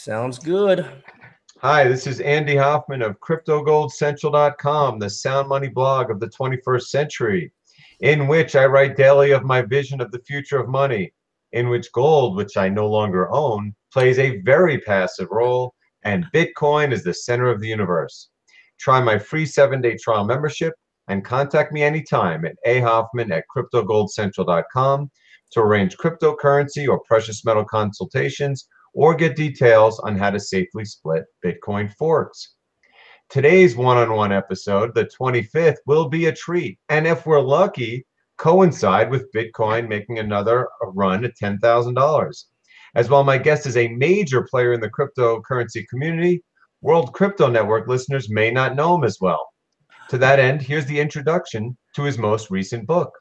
Sounds good. Hi, this is Andy Hoffman of CryptoGoldCentral.com, the sound money blog of the 21st century, in which I write daily of my vision of the future of money, in which gold, which I no longer own, plays a very passive role, and Bitcoin is the center of the universe. Try my free 7-day trial membership and contact me anytime at ahoffman@CryptoGoldCentral.com to arrange cryptocurrency or precious metal consultations or get details on how to safely split Bitcoin forks. Today's one-on-one episode, the 25th, will be a treat, and if we're lucky, coincide with Bitcoin making another run at $10,000. As well, my guest is a major player in the cryptocurrency community. World Crypto Network listeners may not know him as well. To that end, here's the introduction to his most recent book.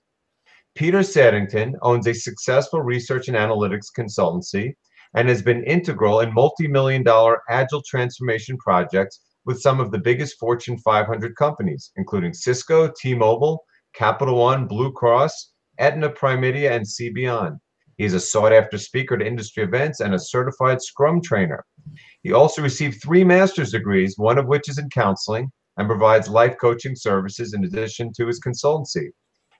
Peter Saddington owns a successful research and analytics consultancy and has been integral in multi-million-dollar agile transformation projects with some of the biggest Fortune 500 companies, including Cisco, T-Mobile, Capital One, Blue Cross, Aetna, Primedia, and CBeyond. He is a sought-after speaker at industry events and a certified Scrum trainer. He also received 3 master's degrees, one of which is in counseling, and provides life coaching services in addition to his consultancy.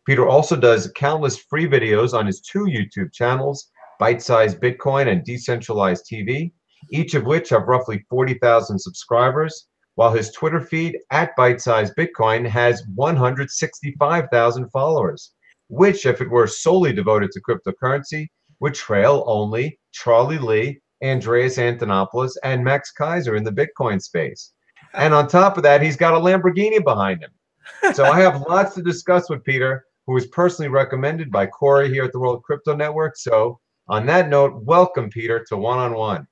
Peter also does countless free videos on his 2 YouTube channels, Bite-Sized Bitcoin and Decentralized TV, each of which have roughly 40,000 subscribers, while his Twitter feed at Bite-Sized Bitcoin has 165,000 followers, which, if it were solely devoted to cryptocurrency, would trail only Charlie Lee, Andreas Antonopoulos, and Max Kaiser in the Bitcoin space. And on top of that, he's got a Lamborghini behind him. So I have lots to discuss with Peter, who was personally recommended by Corey here at the World Crypto Network. So on that note, welcome, Peter, to One-on-One.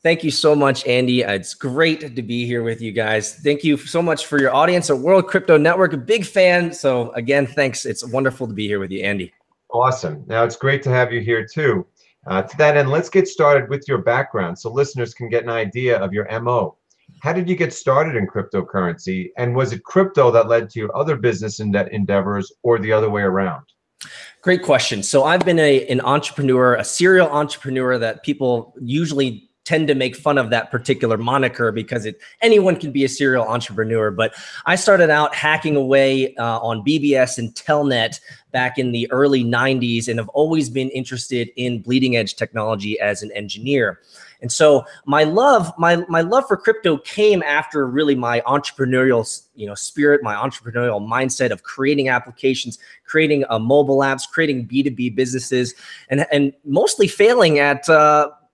Thank you so much, Andy. It's great to be here with you guys. Thank you so much for your audience at World Crypto Network. A big fan. So again, thanks. It's wonderful to be here with you, Andy. Awesome. Now, it's great to have you here, too. To that end, let's get started with your background so listeners can get an idea of your MO. How did you get started in cryptocurrency? And was it crypto that led to your other business endeavors or the other way around? Great question. So I've been an entrepreneur, a serial entrepreneur that people usually tend to make fun of that particular moniker because anyone can be a serial entrepreneur. But I started out hacking away on BBS and Telnet back in the early 90s and have always been interested in bleeding edge technology as an engineer. And so my love for crypto came after really my entrepreneurial spirit, my entrepreneurial mindset of creating applications, creating mobile apps, creating B2B businesses, and mostly failing at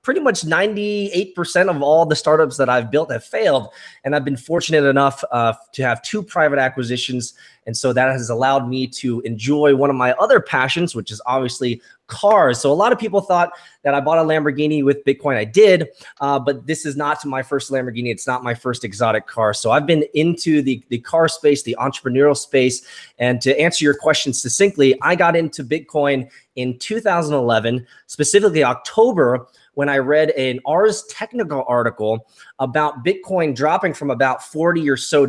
pretty much 98% of all the startups that I've built have failed. And I've been fortunate enough to have 2 private acquisitions. And so that has allowed me to enjoy one of my other passions, which is obviously cars. So a lot of people thought that I bought a Lamborghini with Bitcoin. I did, but this is not my first Lamborghini. It's not my first exotic car. So I've been into the car space, the entrepreneurial space. And to answer your question succinctly, I got into Bitcoin in 2011, specifically October, when I read an Ars Technica article about Bitcoin dropping from about $40 or so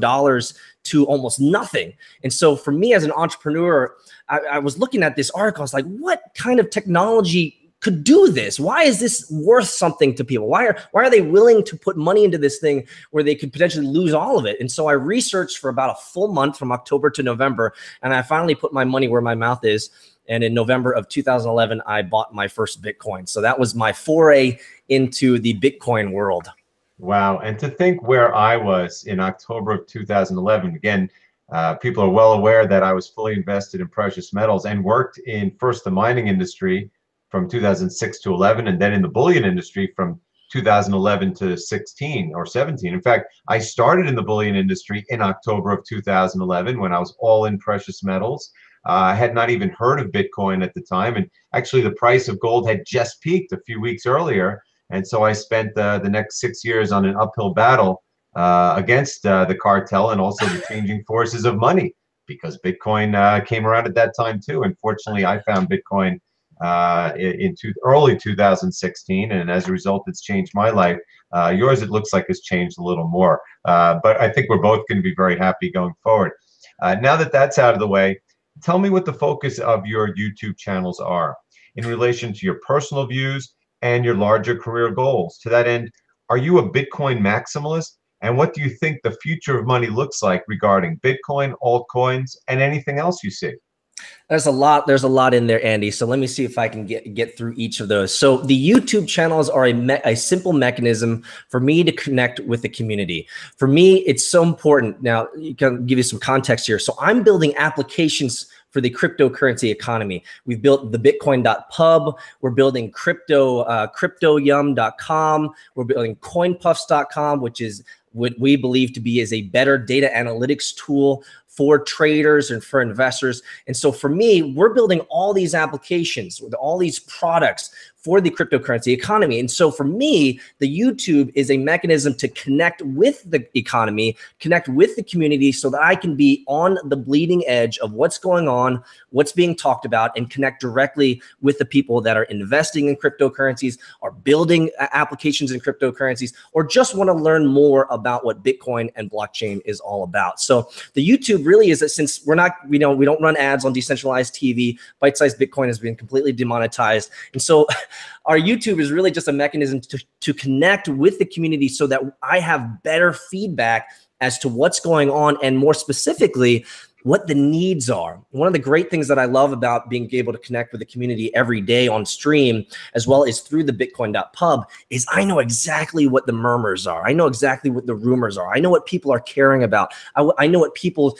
to almost nothing. And so for me as an entrepreneur, I was looking at this article. I was like, what kind of technology could do this? Why is this worth something to people? Why are they willing to put money into this thing where they could potentially lose all of it? And so I researched for about a full month from October to November, and I finally put my money where my mouth is. And in November of 2011, I bought my first Bitcoin. So that was my foray into the Bitcoin world. Wow. And to think where I was in October of 2011, again, people are well aware that I was fully invested in precious metals and worked in first the mining industry from 2006 to 11, and then in the bullion industry from 2011 to 16 or 17. In fact, I started in the bullion industry in October of 2011 when I was all in precious metals. I had not even heard of Bitcoin at the time. And actually, the price of gold had just peaked a few weeks earlier. And so I spent the next 6 years on an uphill battle against the cartel and also the changing forces of money, because Bitcoin came around at that time too. And fortunately, I found Bitcoin in early 2016. And as a result, it's changed my life. Yours, it looks like, has changed a little more. But I think we're both going to be very happy going forward. Now that that's out of the way, tell me what the focus of your YouTube channels are in relation to your personal views and your larger career goals. To that end, Are you a Bitcoin maximalist? And what do you think the future of money looks like regarding Bitcoin, altcoins, and anything else you see? There's a lot in there, Andy. So let me see if I can get through each of those. So the YouTube channels are a simple mechanism for me to connect with the community. For me, it's so important. Now, you can give you some context here. So I'm building applications for the cryptocurrency economy. We've built the bitcoin.pub. We're building cryptoyum.com. We're building coinpuffs.com, which is what we believe to be is a better data analytics tool for traders and for investors. And so for me, we're building all these applications with all these products for the cryptocurrency economy. And so for me, the YouTube is a mechanism to connect with the economy, connect with the community so that I can be on the bleeding edge of what's going on, what's being talked about, and connect directly with the people that are investing in cryptocurrencies, are building applications in cryptocurrencies, or just want to learn more about what Bitcoin and blockchain is all about. So the YouTube really is that, since we don't run ads on decentralized TV, bite-sized Bitcoin has been completely demonetized. And so our YouTube is really just a mechanism to connect with the community so that I have better feedback as to what's going on, and more specifically, what the needs are. One of the great things that I love about being able to connect with the community every day on stream, as well as through the bitcoin.pub, is I know exactly what the murmurs are. I know exactly what the rumors are. I know what people are caring about. I know what people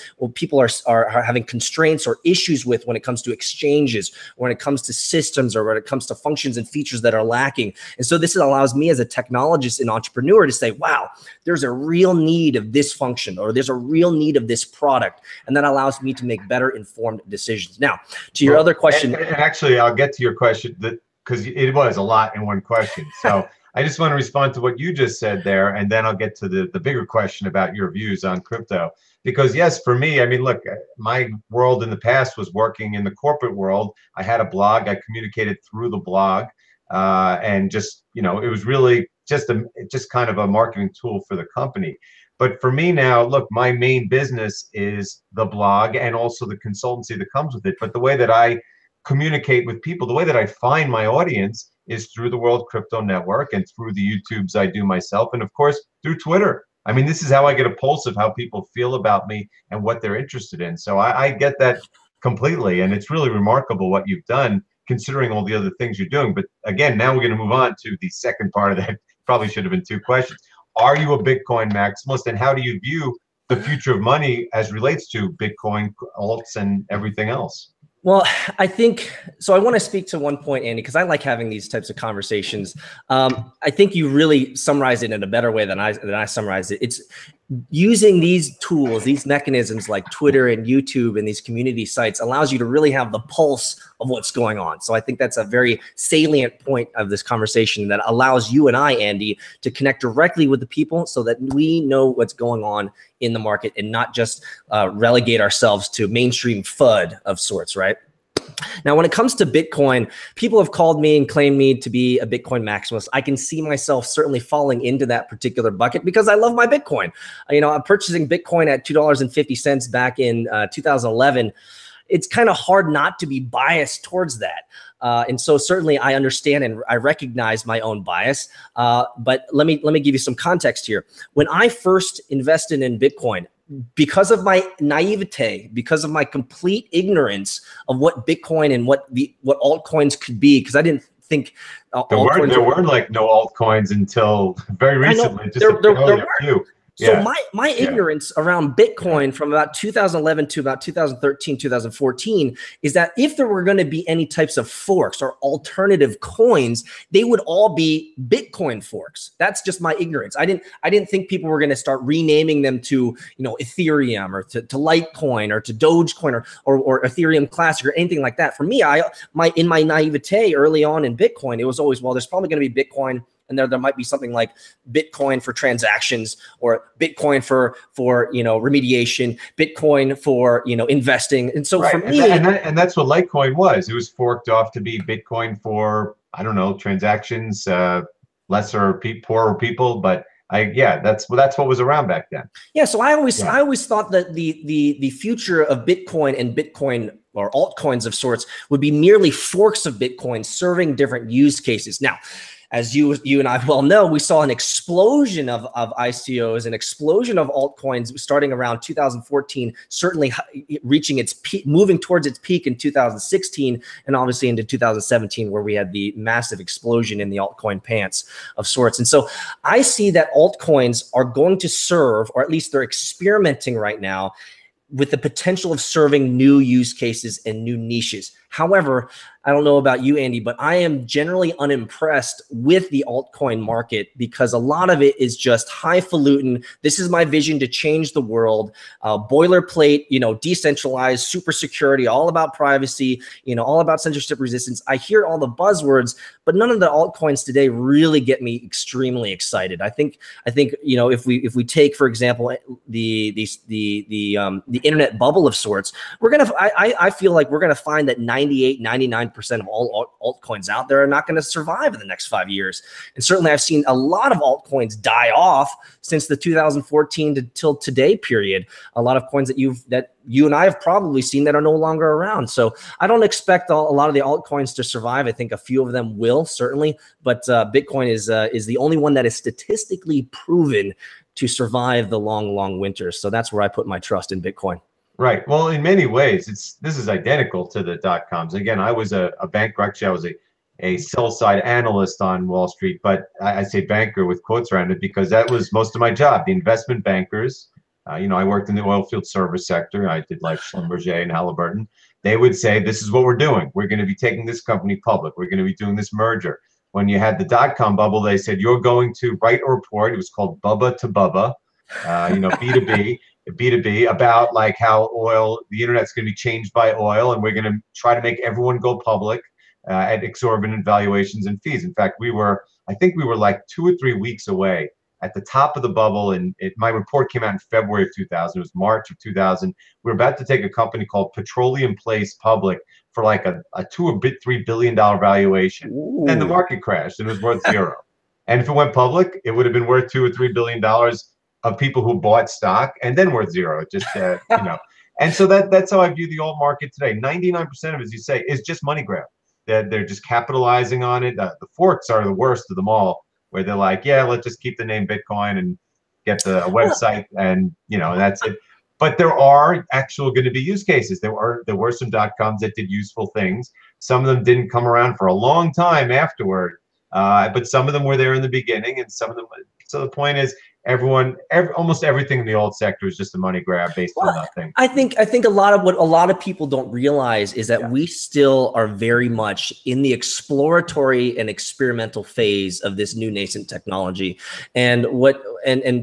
are having constraints or issues with when it comes to exchanges, when it comes to systems, or when it comes to functions and features that are lacking. And so this allows me as a technologist and entrepreneur to say, wow, there's a real need of this function, or there's a real need of this product. And that allows me to make better informed decisions. Now, to your other question. And actually, I'll get to your question because it was a lot in one question. So I just want to respond to what you just said there, and then I'll get to the bigger question about your views on crypto. Because yes, for me, I mean, look, my world in the past was working in the corporate world. I had a blog. I communicated through the blog, and just, it was really just kind of a marketing tool for the company. But for me now, look, my main business is the blog and also the consultancy that comes with it. But the way that I communicate with people, the way that I find my audience is through the World Crypto Network and through the YouTubes I do myself, and of course through Twitter. I mean, this is how I get a pulse of how people feel about me and what they're interested in. So I get that completely, and it's really remarkable what you've done considering all the other things you're doing. But again, now we're going to move on to the second part of that. Probably should have been two questions. Are you a Bitcoin maximalist, and how do you view the future of money as relates to Bitcoin, alts, and everything else? Well, I think so. I want to speak to one point, Andy, because I like having these types of conversations. I think you really summarized it in a better way than I summarized it. It's using these tools, these mechanisms like Twitter and YouTube and these community sites allows you to really have the pulse of what's going on. So I think that's a very salient point of this conversation that allows you and I, Andy, to connect directly with the people so that we know what's going on in the market and not just relegate ourselves to mainstream FUD of sorts, right? Now, when it comes to Bitcoin, people have called me and claimed me to be a Bitcoin maximalist. I can see myself certainly falling into that particular bucket because I love my Bitcoin. I'm purchasing Bitcoin at $2.50 back in 2011. It's kind of hard not to be biased towards that. And so certainly I understand and I recognize my own bias. But let me give you some context here. When I first invested in Bitcoin, because of my naivete, because of my complete ignorance of what Bitcoin and what altcoins could be, because I didn't think there were like no altcoins until very recently. Just there were. Few. So Yeah. my ignorance around Bitcoin from about 2011 to about 2013, 2014 is that if there were going to be any types of forks or alternative coins, they would all be Bitcoin forks. That's just my ignorance. I didn't think people were going to start renaming them to, Ethereum or to Litecoin or to Dogecoin or Ethereum Classic or anything like that. For me, in my naivete early on in Bitcoin, it was always, well, there's probably going to be Bitcoin. And there might be something like Bitcoin for transactions, or Bitcoin for remediation, Bitcoin for investing. And so for me, and that's what Litecoin was. It was forked off to be Bitcoin for, I don't know, transactions, poorer people. But that's what was around back then. Yeah. So I always thought that the future of Bitcoin and Bitcoin or altcoins of sorts would be merely forks of Bitcoin serving different use cases. Now, as you and I well know, we saw an explosion of ICOs, an explosion of altcoins starting around 2014, certainly reaching its peak, moving towards its peak in 2016, and obviously into 2017, where we had the massive explosion in the altcoin pants of sorts. And so I see that altcoins are going to serve, or at least they're experimenting right now, with the potential of serving new use cases and new niches. However, I don't know about you, Andy, but I am generally unimpressed with the altcoin market because a lot of it is just highfalutin. This is my vision to change the world. Boilerplate, decentralized, super security, all about privacy, all about censorship resistance. I hear all the buzzwords, but none of the altcoins today really get me extremely excited. I think if we take, for example, the internet bubble of sorts, I feel like we're gonna find that 99% of all altcoins out there are not going to survive in the next 5 years. And certainly I've seen a lot of altcoins die off since the 2014 till today period. A lot of coins that you and I have probably seen that are no longer around. So I don't expect a lot of the altcoins to survive. I think a few of them will, certainly, but Bitcoin is the only one that is statistically proven to survive the long winter. So that's where I put my trust in Bitcoin. Right. Well, in many ways, this is identical to the dot-coms. Again, I was a banker. Actually, I was a sell-side analyst on Wall Street, but I say banker with quotes around it because that was most of my job. The investment bankers, I worked in the oil field service sector. I did like Schlumberger and Halliburton. They would say, this is what we're doing. We're going to be taking this company public. We're going to be doing this merger. When you had the dot-com bubble, they said, you're going to write a report. It was called Bubba to Bubba, B2B, about like how the internet's going to be changed by oil, and we're going to try to make everyone go public at exorbitant valuations and fees. In fact, I think we were like 2 or 3 weeks away at the top of the bubble. And my report came out in February of 2000. It was March of 2000. We were about to take a company called Petroleum Place public for like a $2 or $3 billion valuation. Ooh. And the market crashed and it was worth zero. And if it went public, it would have been worth $2 or $3 billion of people who bought stock and then worth zero. Just and so that's how I view the alt market today. 99% of it, as you say, is just money grab. They're just capitalizing on it. The forks are the worst of them all, where they're like, yeah, let's just keep the name Bitcoin and get the website, and that's it. But there are actual going to be use cases. There were some dot-coms that did useful things. Some of them didn't come around for a long time afterward, but some of them were there in the beginning, and some of them. So the point is, almost everything in the alt sector is just a money grab based on nothing. I think a lot of what a lot of people don't realize is that we still are very much in the exploratory and experimental phase of this new nascent technology. And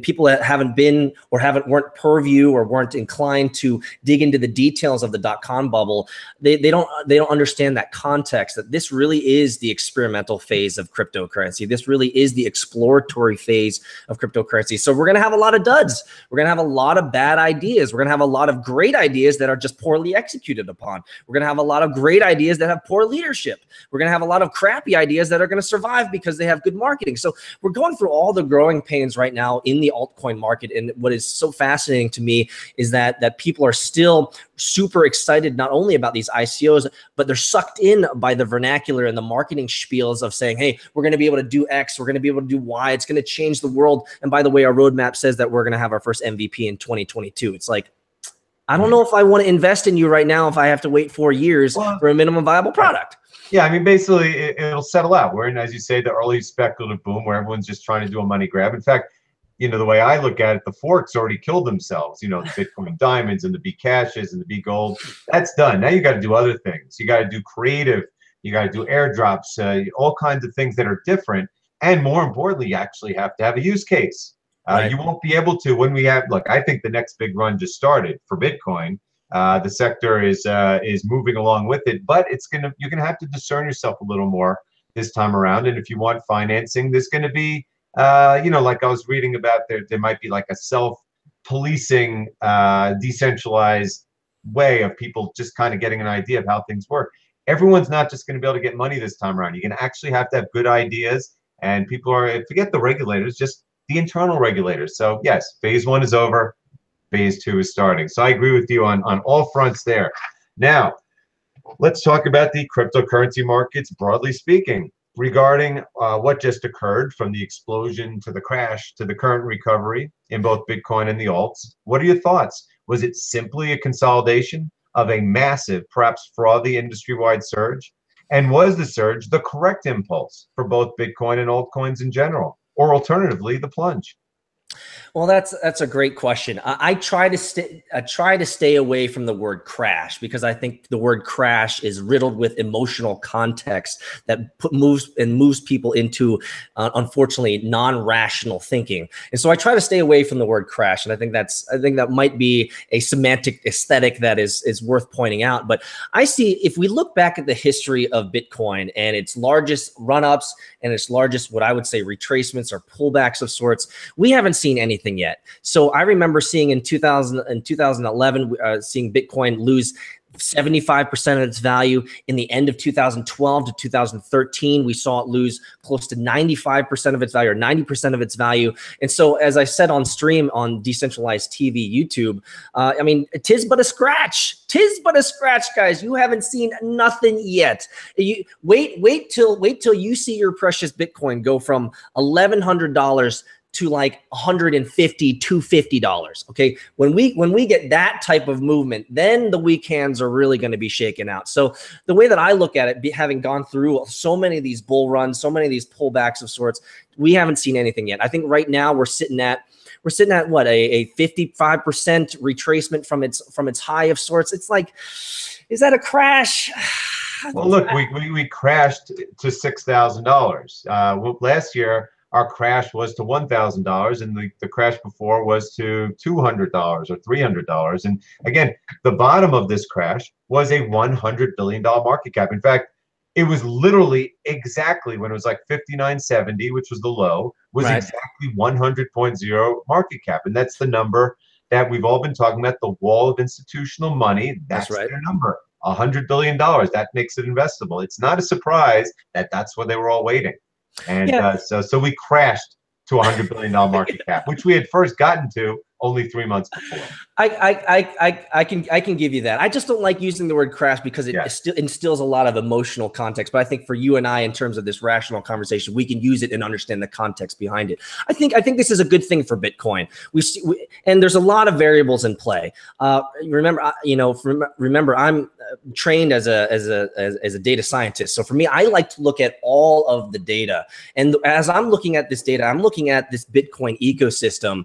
people that haven't been or weren't purview or weren't inclined to dig into the details of the dot-com bubble, they don't understand that context, that this really is the experimental phase of cryptocurrency. This really is the exploratory phase of cryptocurrency. So we're going to have a lot of duds. We're going to have a lot of bad ideas. We're going to have a lot of great ideas that are just poorly executed upon. We're going to have a lot of great ideas that have poor leadership. We're going to have a lot of crappy ideas that are going to survive because they have good marketing. So we're going through all the growing pains right now in the altcoin market. And what is so fascinating to me is that people are still super excited, not only about these ICOs, but they're sucked in by the vernacular and the marketing spiels of saying, hey, we're going to be able to do X, we're going to be able to do Y, it's going to change the world. And by the way, our roadmap says that we're going to have our first MVP in 2022. It's like, I don't know if I want to invest in you right now if I have to wait 4 years for a minimum viable product. Yeah, I mean, basically, it'll settle out. We're in, as you say, the early speculative boom where everyone's just trying to do a money grab. In fact, the way I look at it, the forks already killed themselves. The Bitcoin diamonds and the B cashes and the B gold, that's done. Now you got to do other things. You got to do creative. You got to do airdrops, all kinds of things that are different. And more importantly, you actually have to have a use case. Right. You won't be able to when we have. Look, I think the next big run just started for Bitcoin. The sector is moving along with it, but you're gonna have to discern yourself a little more this time around. And if you want financing, there's going to be like I was reading about, there might be like a self-policing, decentralized way of people just kind of getting an idea of how things work. Everyone's not just going to be able to get money this time around. You're going to actually have to have good ideas, and people forget the regulators, just the internal regulators. So yes, phase 1 is over. Phase 2 is starting. So I agree with you on all fronts there. Now, let's talk about the cryptocurrency markets, broadly speaking. regarding what just occurred from the explosion to the crash to the current recovery in both Bitcoin and the alts. What are your thoughts? Was it simply a consolidation of a massive, perhaps frothy industry-wide surge? And was the surge the correct impulse for both Bitcoin and altcoins in general? Or alternatively, the plunge? Well, that's a great question. I try to stay away from the word crash because I think the word crash is riddled with emotional context that moves people into unfortunately non-rational thinking. And so I try to stay away from the word crash. And I think that might be a semantic aesthetic that is worth pointing out. But I see, if we look back at the history of Bitcoin and its largest run-ups and its largest, what I would say, retracements or pullbacks of sorts, we haven't seen anything yet. So I remember seeing in 2011, seeing Bitcoin lose 75% of its value. In the end of 2012 to 2013, we saw it lose close to 95% of its value or 90% of its value. And so, as I said on stream on Decentralized TV, YouTube, I mean, 'tis but a scratch. 'Tis but a scratch, guys. You haven't seen nothing yet. You wait till you see your precious Bitcoin go from $1,100 to like $150, $250. Okay. When we get that type of movement, then the weak hands are really going to be shaken out. So the way that I look at it, having gone through so many of these bull runs, so many of these pullbacks of sorts, we haven't seen anything yet. I think right now we're sitting at what, a 55% retracement from its high of sorts. It's like, is that a crash? Well, look, we crashed to $6,000. Last year, our crash was to $1,000, and the crash before was to $200 or $300. And again, the bottom of this crash was a $100 billion market cap. In fact, it was literally exactly when it was like 59.70, which was the low, was Right. exactly 100.0 market cap. And that's the number that we've all been talking about, the wall of institutional money. That's right. their number, $100 billion. That makes it investable. It's not a surprise that that's what they were all waiting. And Yeah. so we crashed to $100 billion market cap, which we had first gotten to only 3 months before. I can give you that. I just don't like using the word crash because it still instills a lot of emotional context. But I think for you and I, in terms of this rational conversation, we can use it and understand the context behind it. I think this is a good thing for Bitcoin. And there's a lot of variables in play. Remember, I'm trained as a data scientist. So for me, I like to look at all of the data. And as I'm looking at this data, I'm looking at this Bitcoin ecosystem.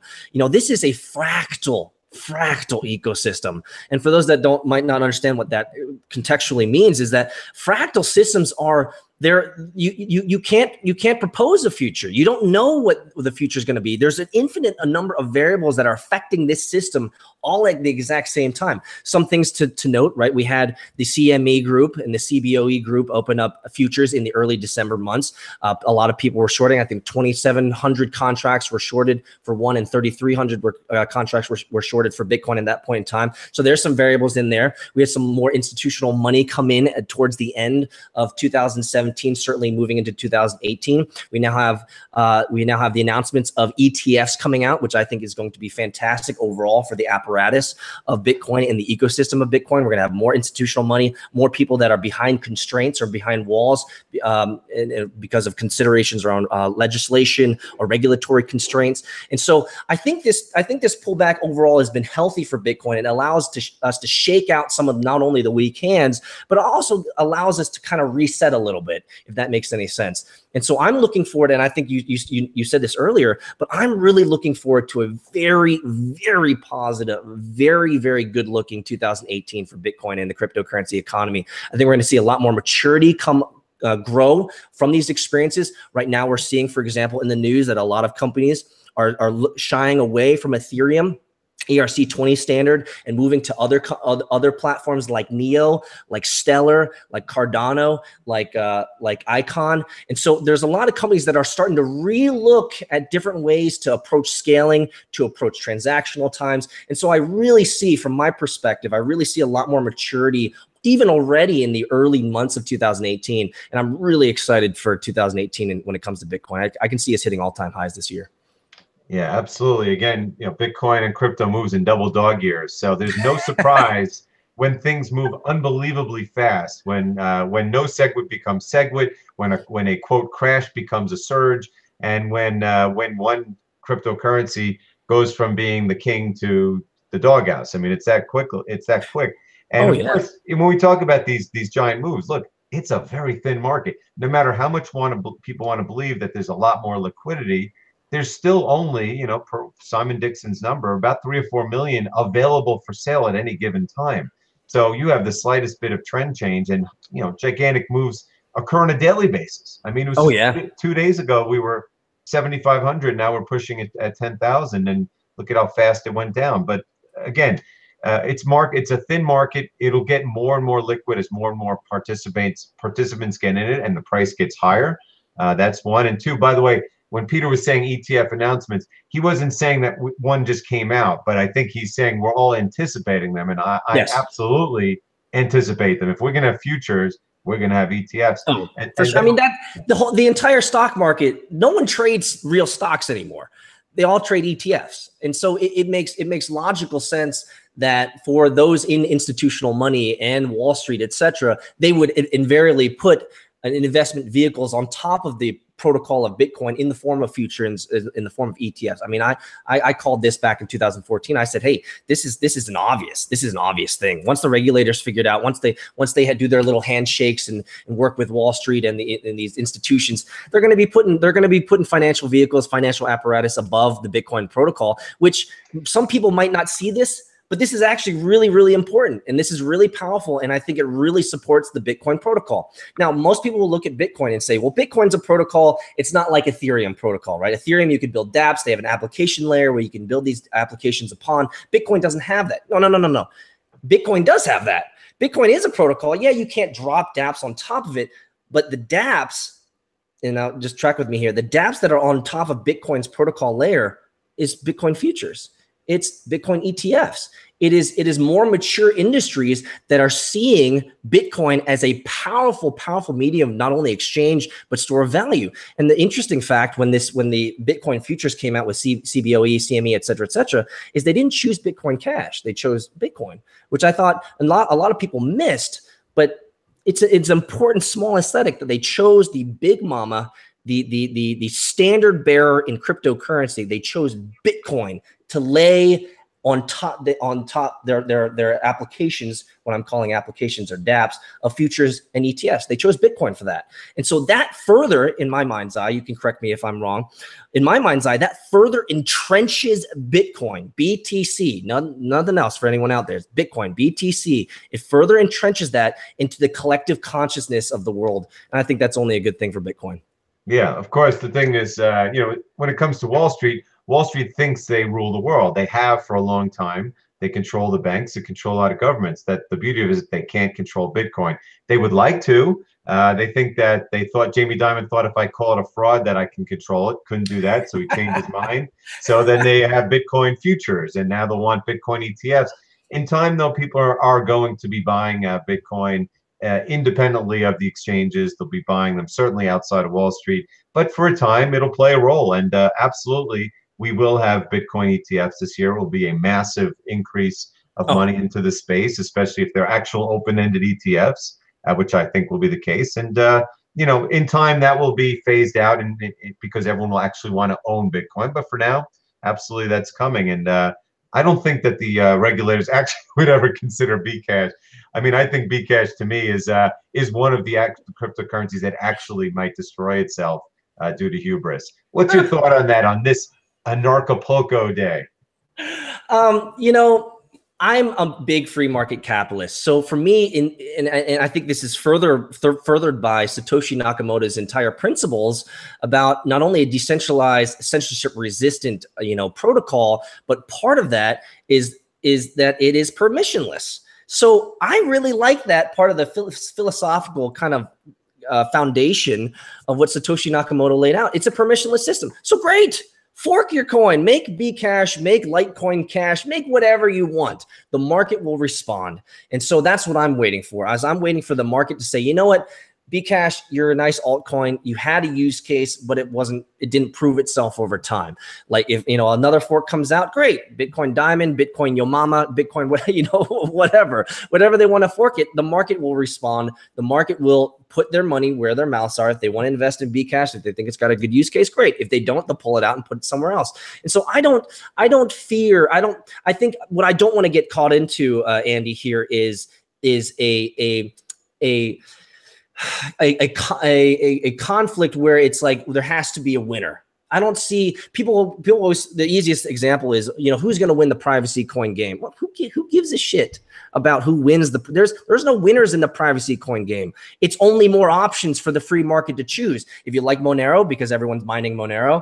This is a fractal ecosystem. And for those that might not understand what that contextually means, is that fractal systems are there. You can't propose a future. You don't know what the future is going to be. There's an infinite number of variables that are affecting this system all at the exact same time. Some things to note, right? We had the CME group and the CBOE group open up futures in the early December months. A lot of people were shorting. I think 2,700 contracts were shorted for one, and 3,300 contracts were shorted for Bitcoin at that point in time. So there's some variables in there. We had some more institutional money come in towards the end of 2017, certainly moving into 2018. We now have the announcements of ETFs coming out, which I think is going to be fantastic overall for the apparatus of Bitcoin and the ecosystem of Bitcoin. We're going to have more institutional money, more people that are behind constraints or behind walls because of considerations around legislation or regulatory constraints. And so I think this pullback overall has been healthy for Bitcoin. It allows us to shake out some of not only the weak hands, but also allows us to kind of reset a little bit, if that makes any sense. And so I'm looking forward, and I think you said this earlier, but I'm really looking forward to a very, very positive, very, very good looking 2018 for Bitcoin and the cryptocurrency economy. I think we're going to see a lot more maturity grow from these experiences. Right now, we're seeing, for example, in the news that a lot of companies are shying away from Ethereum ERC20 standard and moving to other platforms like Neo, like Stellar, like Cardano, like Icon. And so there's a lot of companies that are starting to relook at different ways to approach scaling, to approach transactional times. And so I really see, from my perspective, I really see a lot more maturity even already in the early months of 2018. And I'm really excited for 2018 and when it comes to Bitcoin. I can see us hitting all-time highs this year. Yeah, absolutely. Again, Bitcoin and crypto moves in double dog years. So there's no surprise when things move unbelievably fast, when no SegWit becomes SegWit, when a quote crash becomes a surge, and when one cryptocurrency goes from being the king to the doghouse. I mean, it's that quick. It's that quick. And Oh of yeah. course, when we talk about these giant moves, look, it's a very thin market. No matter how much people want to believe that there's a lot more liquidity, there's still only, you know, per Simon Dixon's number, about 3 or 4 million available for sale at any given time. So you have the slightest bit of trend change, and you know, gigantic moves occur on a daily basis. I mean, it was Oh just yeah. 2 days ago we were 7,500. Now we're pushing it at 10,000, and look at how fast it went down. But again, it's a thin market. It'll get more and more liquid as more and more participants get in it, and the price gets higher. That's one. And two, by the way, when Peter was saying ETF announcements, he wasn't saying that one just came out, but I think he's saying we're all anticipating them, and I Yes. absolutely anticipate them. If we're going to have futures, we're going to have ETFs. Oh, for sure. I mean, that the entire stock market, no one trades real stocks anymore. They all trade ETFs, and so it makes logical sense that for those in institutional money and Wall Street, et cetera, they would invariably put an investment vehicles on top of the protocol of Bitcoin in the form of futures, in the form of ETFs. I mean, I called this back in 2014. I said, hey, this is an obvious thing. Once the regulators figured out, once they had do their little handshakes and work with Wall Street and these institutions, they're going to be putting financial vehicles, financial apparatus above the Bitcoin protocol, which some people might not see this, but this is actually really, really important. And this is really powerful. And I think it really supports the Bitcoin protocol. Now, most people will look at Bitcoin and say, well, Bitcoin's a protocol. It's not like Ethereum protocol, right? Ethereum, you can build dApps. They have an application layer where you can build these applications upon. Bitcoin doesn't have that. No. Bitcoin does have that. Bitcoin is a protocol. Yeah, you can't drop dApps on top of it, but the dApps, and now just track with me here, the dApps that are on top of Bitcoin's protocol layer is Bitcoin futures. It's Bitcoin ETFs. It is more mature industries that are seeing Bitcoin as a powerful, powerful medium, not only exchange, but store of value. And the interesting fact when the Bitcoin futures came out with CBOE, CME, et cetera, is they didn't choose Bitcoin Cash. They chose Bitcoin, which I thought a lot of people missed, but it's an important small aesthetic that they chose the big mama, the standard bearer in cryptocurrency. They chose Bitcoin to lay on top their applications, what I'm calling applications or dApps, of futures and ETFs. They chose Bitcoin for that. And so that further, in my mind's eye, you can correct me if I'm wrong, in my mind's eye, that further entrenches Bitcoin, BTC, nothing else for anyone out there. It's Bitcoin, BTC. It further entrenches that into the collective consciousness of the world. And I think that's only a good thing for Bitcoin. Yeah, of course. The thing is, you know, when it comes to Wall Street thinks they rule the world. They have for a long time. They control the banks. They control a lot of governments. That the beauty of it is they can't control Bitcoin. They would like to. They thought Jamie Dimon thought if I call it a fraud that I can control it. Couldn't do that, so he changed his mind. So then they have Bitcoin futures, and now they want Bitcoin ETFs. In time, though, people are going to be buying Bitcoin independently of the exchanges. They'll be buying them certainly outside of Wall Street. But for a time, it'll play a role, and absolutely. We will have Bitcoin ETFs this year. It will be a massive increase of money into the space, especially if they're actual open-ended ETFs, which I think will be the case. And, you know, in time that will be phased out because everyone will actually want to own Bitcoin. But for now, absolutely that's coming. And I don't think that the regulators actually would ever consider Bcash. I mean, I think Bcash to me is one of the cryptocurrencies that actually might destroy itself due to hubris. What's your thought on that, on this Anarchapulco day? You know, I'm a big free market capitalist. So for me, and I think this is furthered by Satoshi Nakamoto's entire principles about not only a decentralized, censorship-resistant, protocol, but part of that is that it is permissionless. So I really like that part of the philosophical kind of foundation of what Satoshi Nakamoto laid out. It's a permissionless system. So great. Fork your coin, make Bcash, make Litecoin Cash, make whatever you want. The market will respond. And so that's what I'm waiting for. As I'm waiting for the market to say, you know what, Bcash, you're a nice altcoin. You had a use case, but it didn't prove itself over time. Like if, another fork comes out, great. Bitcoin Diamond, Bitcoin Yo Mama, Bitcoin, whatever they want to fork it, the market will respond. The market will put their money where their mouths are. If they want to invest in Bcash, if they think it's got a good use case, great. If they don't, they'll pull it out and put it somewhere else. And so I think what I don't want to get caught into, Andy, here is a conflict where it's like there has to be a winner. I don't see people always, the easiest example is, who's going to win the privacy coin game? Well, who gives a shit about who wins there's no winners in the privacy coin game. It's only more options for the free market to choose. If you like Monero, because everyone's mining Monero,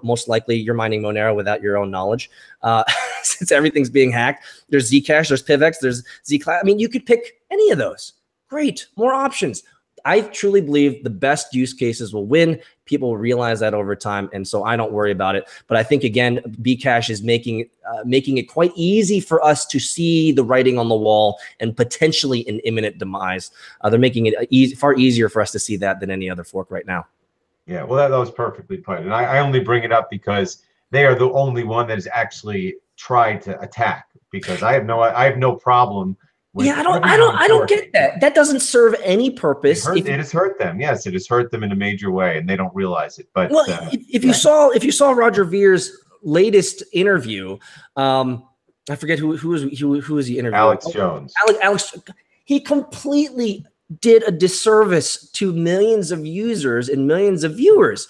most likely you're mining Monero without your own knowledge. Since everything's being hacked, there's Zcash, there's PivX, there's Zcloud. I mean, you could pick any of those. Great, more options. I truly believe the best use cases will win. People will realize that over time, and so I don't worry about it. But I think, again, Bcash is making it quite easy for us to see the writing on the wall and potentially an imminent demise. They're making it far easier for us to see that than any other fork right now. Yeah, well, that was perfectly put. And I only bring it up because they are the only one that has actually tried to attack. Because I have no problem. Yeah, I don't get that. That doesn't serve any purpose. It has hurt them. Yes, it has hurt them in a major way, and they don't realize it. But if you saw Roger Vere's latest interview, I forget who was he interviewing? Alex Jones. Alex, he completely did a disservice to millions of users and millions of viewers.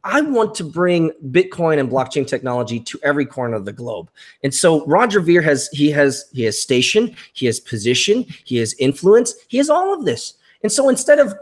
I want to bring Bitcoin and blockchain technology to every corner of the globe. And so Roger Ver has station, he has position, he has influence, he has all of this. And so instead of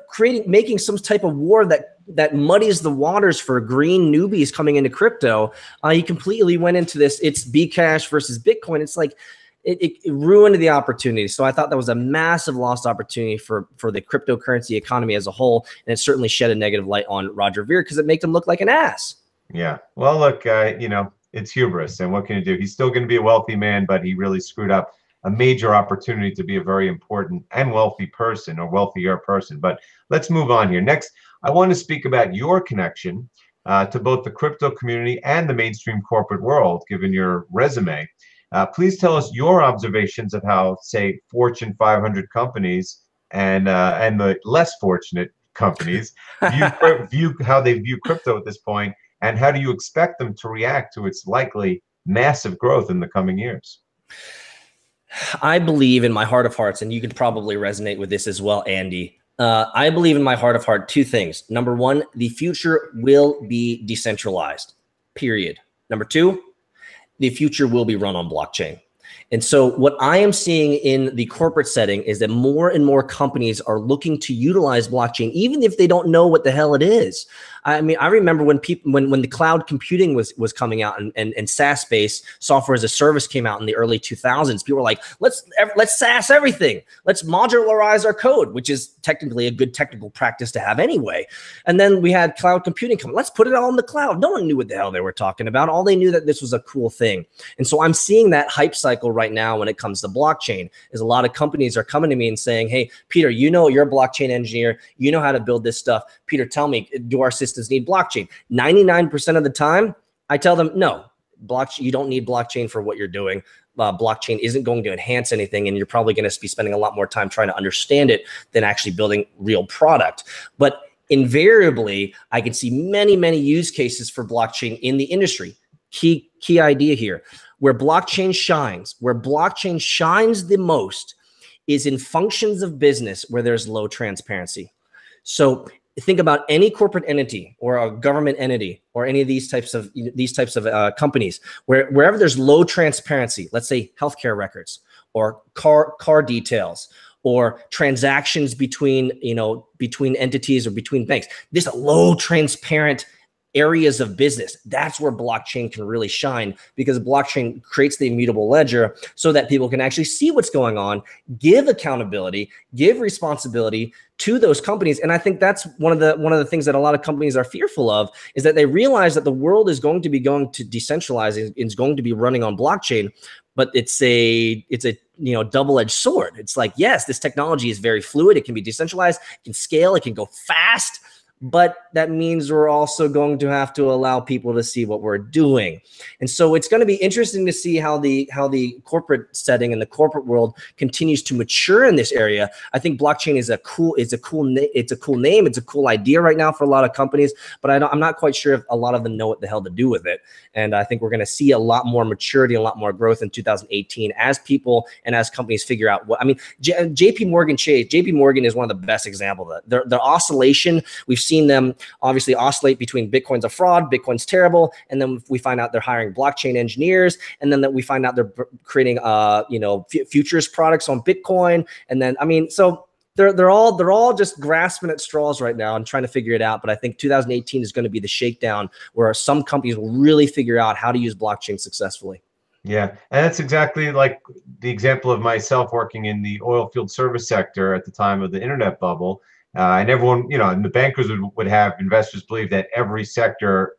making some type of war that muddies the waters for green newbies coming into crypto, he completely went into this. It's Bcash versus Bitcoin. It's like, it ruined the opportunity. So I thought that was a massive lost opportunity for the cryptocurrency economy as a whole. And it certainly shed a negative light on Roger Ver because it made him look like an ass. Yeah. Well, look, it's hubris. And what can you do? He's still going to be a wealthy man, but he really screwed up a major opportunity to be a very important and wealthy person, or wealthier person. But let's move on here. Next, I want to speak about your connection to both the crypto community and the mainstream corporate world, given your resume. Please tell us your observations of how, say, Fortune 500 companies and the less fortunate companies view how they view crypto at this point, and how do you expect them to react to its likely massive growth in the coming years? I believe in my heart of hearts, and you could probably resonate with this as well, Andy. I believe in my heart of heart two things. Number one, the future will be decentralized, period. Number two, the future will be run on blockchain. And so what I am seeing in the corporate setting is that more and more companies are looking to utilize blockchain, even if they don't know what the hell it is. I mean, I remember when the cloud computing was coming out and SaaS-based software as a service came out in the early 2000s, people were like, let's SaaS everything. Let's modularize our code, which is technically a good technical practice to have anyway. And then we had cloud computing come. Let's put it all in the cloud. No one knew what the hell they were talking about. All they knew that this was a cool thing. And so I'm seeing that hype cycle right now when it comes to blockchain, is a lot of companies are coming to me and saying, hey, Peter, you're a blockchain engineer. You know how to build this stuff. Peter, tell me, do our systems need blockchain? 99% of the time, I tell them, no, you don't need blockchain for what you're doing. Blockchain isn't going to enhance anything, and you're probably going to be spending a lot more time trying to understand it than actually building real product. But invariably, I can see many, many use cases for blockchain in the industry. Key idea here. Where blockchain shines the most is in functions of business where there's low transparency. So think about any corporate entity or a government entity or any of these types of companies wherever there's low transparency. Let's say healthcare records or car details or transactions between entities or between banks. This low transparent areas of business. That's where blockchain can really shine, because blockchain creates the immutable ledger so that people can actually see what's going on, give accountability, give responsibility to those companies. And I think that's one of the things that a lot of companies are fearful of, is that they realize that the world is going to decentralize, is going to be running on blockchain. but it's a double-edged sword. It's like, yes, this technology is very fluid. It can be decentralized, it can scale, it can go fast, but that means we're also going to have to allow people to see what we're doing. And so it's going to be interesting to see how the corporate setting and the corporate world continues to mature in this area. I think blockchain is a cool name. It's a cool idea right now for a lot of companies, but I'm not quite sure if a lot of them know what the hell to do with it. And I think we're going to see a lot more maturity, a lot more growth in 2018 as people and as companies figure out what, I mean, JP Morgan is one of the best examples of that. Their oscillation, we've seen them obviously oscillate between Bitcoin's a fraud, Bitcoin's terrible, and then we find out they're hiring blockchain engineers, and then that we find out they're creating futures products on Bitcoin, and then so they're all just grasping at straws right now and trying to figure it out. But I think 2018 is going to be the shakedown where some companies will really figure out how to use blockchain successfully. Yeah, and that's exactly like the example of myself working in the oil field service sector at the time of the internet bubble. And everyone, and the bankers would have investors believe that every sector,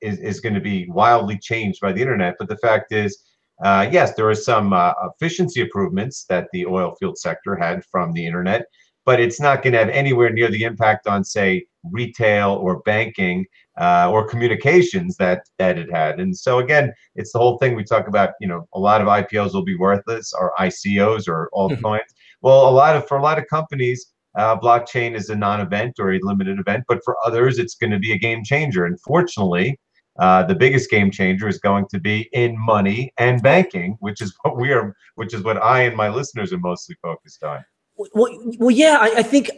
is going to be wildly changed by the internet. But the fact is, yes, there are some efficiency improvements that the oil field sector had from the internet, but it's not going to have anywhere near the impact on, say, retail or banking or communications that it had. And so again, it's the whole thing we talk about. A lot of IPOs will be worthless, or ICOs, or altcoins. Well, for a lot of companies, blockchain is a non-event or a limited event, but for others, it's going to be a game changer. And fortunately, the biggest game changer is going to be in money and banking, which is what I and my listeners are mostly focused on. Well, yeah, I think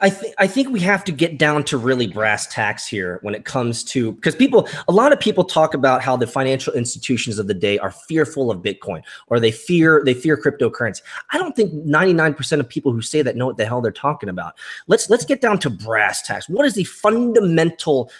we have to get down to really brass tacks here when it comes to, because a lot of people talk about how the financial institutions of the day are fearful of Bitcoin, or they fear cryptocurrency. I don't think 99% of people who say that know what the hell they're talking about. Let's get down to brass tacks. What is the fundamental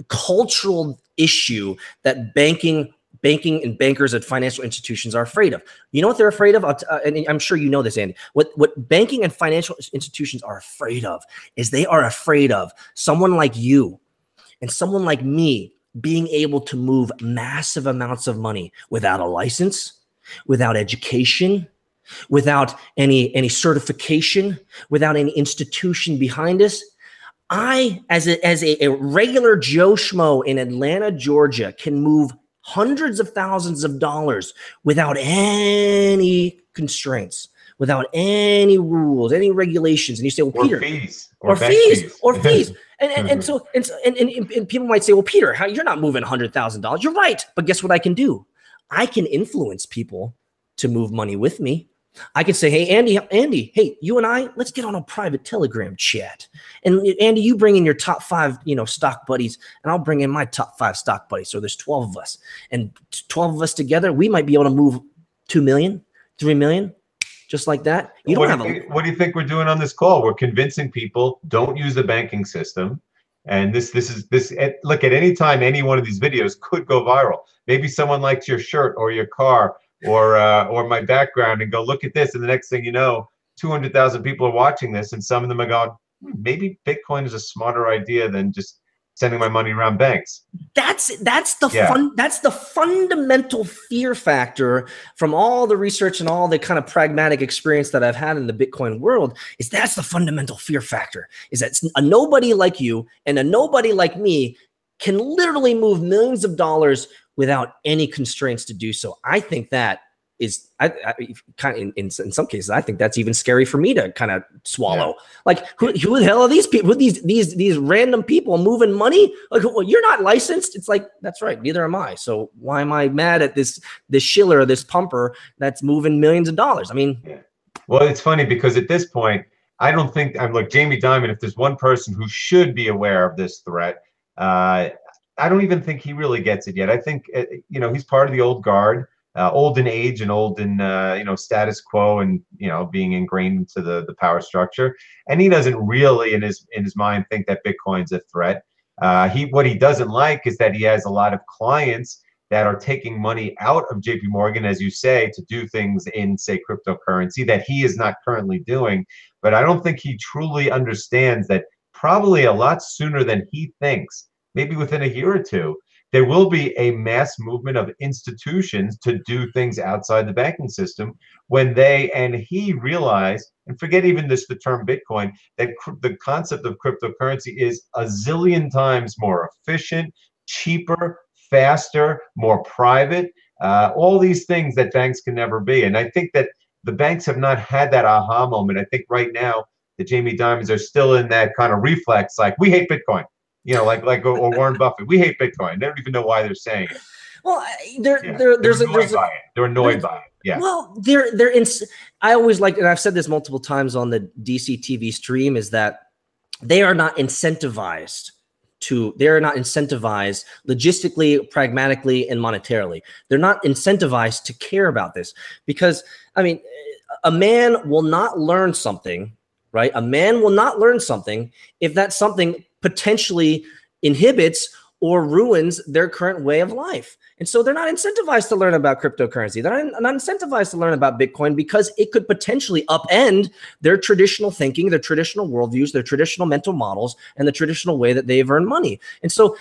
cultural issue that banking and bankers at financial institutions are afraid of? You know what they're afraid of? And I'm sure you know this, Andy. What banking and financial institutions are afraid of is they are afraid of someone like you and someone like me being able to move massive amounts of money without a license, without education, without any certification, without any institution behind us. I, as a regular Joe Schmo in Atlanta, Georgia, can move hundreds of thousands of dollars without any constraints, without any rules, any regulations. And you say, well, Peter, fees. And so people might say, well, Peter, you're not moving $100,000. You're right. But guess what I can do? I can influence people to move money with me. I could say, hey, Andy, hey, you and I, let's get on a private Telegram chat. And Andy, you bring in your top 5, stock buddies, and I'll bring in my top 5 stock buddies. So there's 12 of us, and 12 of us together, we might be able to move 2 million, 3 million, just like that. What do you think we're doing on this call? We're convincing people don't use the banking system. And this look, at any time, any one of these videos could go viral. Maybe someone likes your shirt or your car or my background and go, look at this. And the next thing you know, 200,000 people are watching this, and some of them are going, maybe Bitcoin is a smarter idea than just sending my money around banks. That's the fundamental fear factor from all the research and all the kind of pragmatic experience that I've had in the Bitcoin world. That's the fundamental fear factor, is that a nobody like you and a nobody like me can literally move millions of dollars without any constraints to do so. I think that is, in some cases, I think that's even scary for me to kind of swallow. Yeah. Like, who the hell are these people? Who these random people moving money? Like, well, you're not licensed. It's like, that's right, neither am I. So why am I mad at this shiller, this pumper that's moving millions of dollars? I mean, yeah. Well, it's funny because at this point, I don't think I'm like Jamie Dimon. If there's one person who should be aware of this threat, I don't even think he really gets it yet. I think, he's part of the old guard, old in age and old in, status quo and, being ingrained into the power structure. And he doesn't really in his mind think that Bitcoin's a threat. What he doesn't like is that he has a lot of clients that are taking money out of JP Morgan, as you say, to do things in, say, cryptocurrency that he is not currently doing. But I don't think he truly understands that probably a lot sooner than he thinks, maybe within a year or two, there will be a mass movement of institutions to do things outside the banking system when they and he realize, and forget even this, the term Bitcoin, that the concept of cryptocurrency is a zillion times more efficient, cheaper, faster, more private, all these things that banks can never be. And I think that the banks have not had that aha moment. I think right now the Jamie Dimons are still in that kind of reflex, like, we hate Bitcoin. You know, like or Warren Buffett, we hate Bitcoin. They don't even know why they're saying it. Well, They're annoyed by it. Yeah. Well, I always like, and I've said this multiple times on the DC TV stream, is that they are not incentivized logistically, pragmatically, and monetarily. They're not incentivized to care about this because, I mean, a man will not learn something, right? A man will not learn something if that something potentially inhibits or ruins their current way of life. And so they're not incentivized to learn about cryptocurrency. They're not incentivized to learn about Bitcoin because it could potentially upend their traditional thinking, their traditional worldviews, their traditional mental models, and the traditional way that they've earned money. And so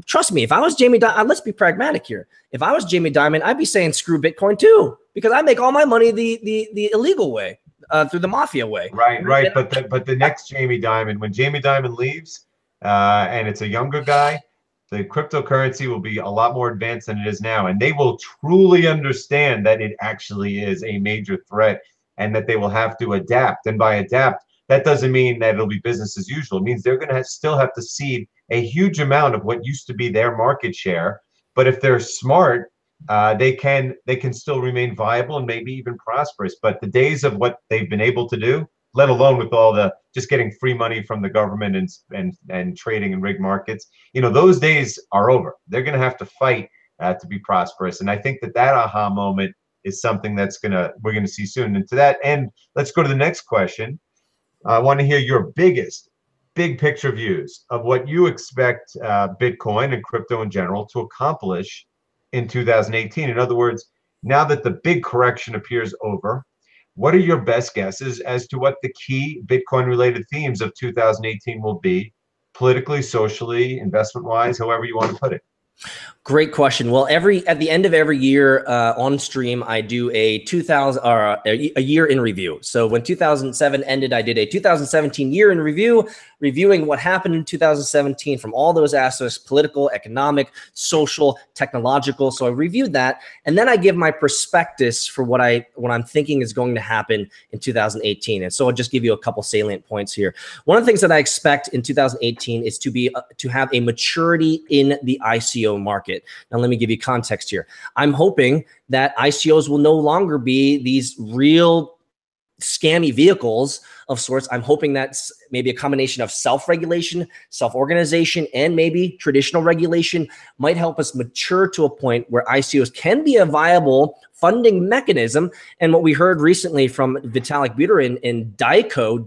trust me, if I was Jamie Dimon, let's be pragmatic here. If I was Jamie Dimon, I'd be saying screw Bitcoin too, because I make all my money the illegal way, through the mafia way. Right. But the next Jamie Dimon, when Jamie Dimon leaves, and it's a younger guy, the cryptocurrency will be a lot more advanced than it is now, and they will truly understand that it actually is a major threat and that they will have to adapt. And by adapt, that doesn't mean that it'll be business as usual. It means they're going to still have to cede a huge amount of what used to be their market share. But if they're smart, they can still remain viable and maybe even prosperous. But the days of what they've been able to do, let alone with all the just getting free money from the government and trading in rigged markets, those days are over. They're going to have to fight to be prosperous. And I think that aha moment is something we're going to see soon. And to that end, let's go to the next question. I want to hear your big picture views of what you expect Bitcoin and crypto in general to accomplish in 2018. In other words, now that the big correction appears over, what are your best guesses as to what the key Bitcoin-related themes of 2018 will be, politically, socially, investment-wise, however you want to put it? Great question. Well, at the end of every year on stream, I do a year in review. So when 2007 ended, I did a 2017 year in review, reviewing what happened in 2017 from all those aspects: political, economic, social, technological. So I reviewed that, and then I give my prospectus for what I'm thinking is going to happen in 2018. And so I'll just give you a couple salient points here. One of the things that I expect in 2018 is to have a maturity in the ICO market. Now, let me give you context here. I'm hoping that ICOs will no longer be these real scammy vehicles of sorts. I'm hoping that's maybe a combination of self-regulation, self-organization, and maybe traditional regulation might help us mature to a point where ICOs can be a viable funding mechanism. And what we heard recently from Vitalik Buterin in DAICO,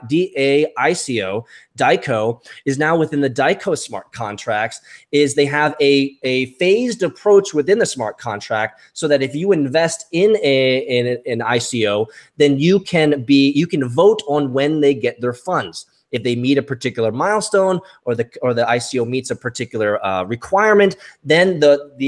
D-A-I-C-O, DAICO is now within the DAICO smart contracts, is they have a phased approach within the smart contract so that if you invest in an ICO, then you can vote on when they get their funds. If they meet a particular milestone or the ICO meets a particular requirement, then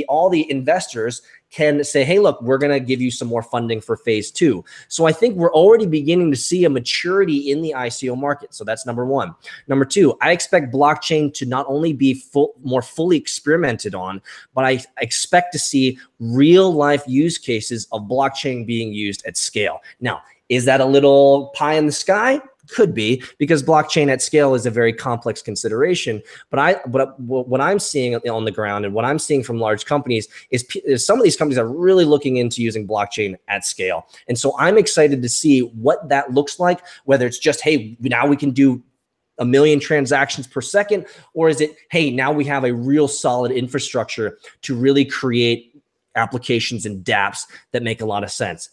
all the investors can say, hey, look, we're going to give you some more funding for phase 2. So I think we're already beginning to see a maturity in the ICO market. So that's number one. Number two, I expect blockchain to not only be more fully experimented on, but I expect to see real life use cases of blockchain being used at scale. Now, is that a little pie in the sky? Could be, because blockchain at scale is a very complex consideration. But what I'm seeing on the ground and what I'm seeing from large companies is some of these companies are really looking into using blockchain at scale. And so I'm excited to see what that looks like, whether it's just, hey, now we can do 1 million transactions per second, or is it, hey, now we have a real solid infrastructure to really create applications and dApps that make a lot of sense.